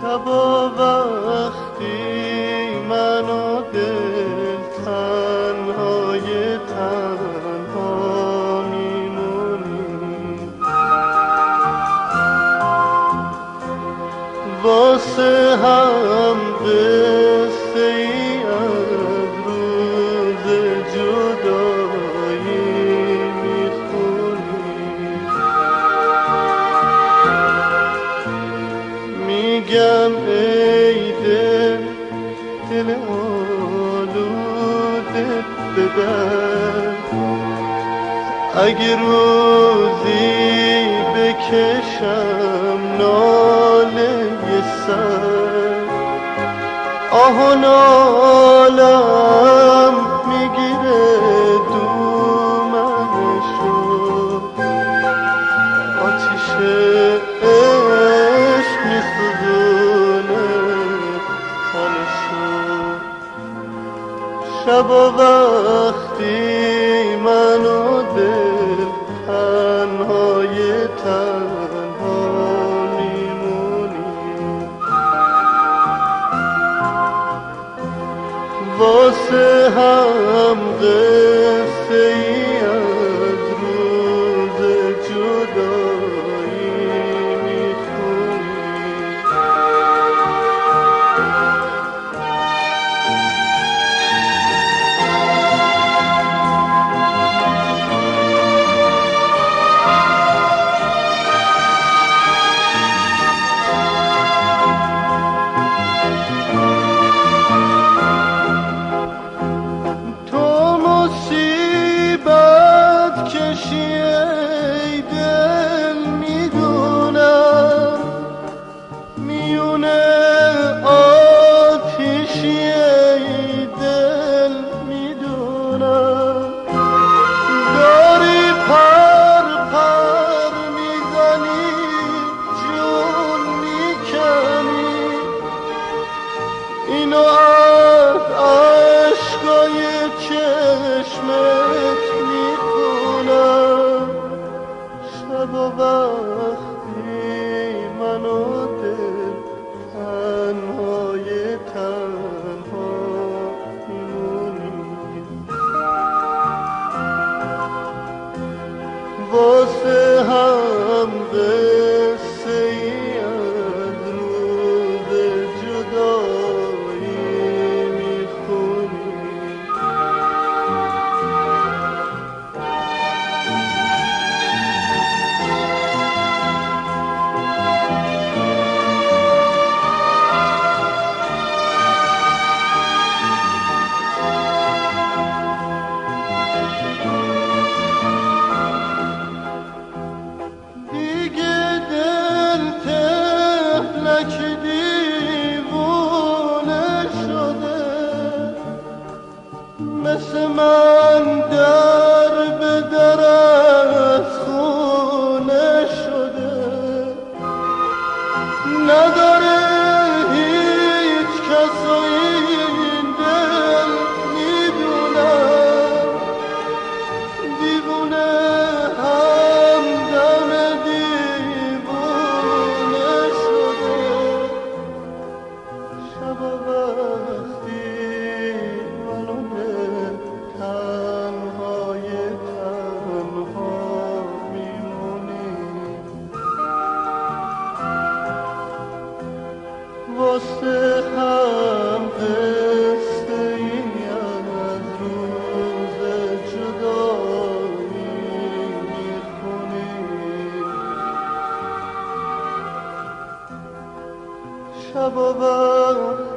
شبا وقتی من و دل تنهای تنها میمونیم، واسه هم قصه ای از روز جدایی میخونیم. میگم ای دل آلوده بدر، اگه روزی بکشم ناله سر، آه و نالم میگیره دومنشو، آتیش عشق میسوزونه تنشو. شبا وقتی من و دل تنهای تنها میمونیم، واسه هم قصه ای از روز جدایی میخونیم. ای دل میدونم، میونه آتیشی ای دل میدونم، داری پر پر میزنی جون میکنی، اینو از عشقای چشمت میخونم. شبا وقتی من و دل تنهای تنها میمونیم، واسه هم قصه ای از روز جدایی میخونیم. دیگه شب و وقت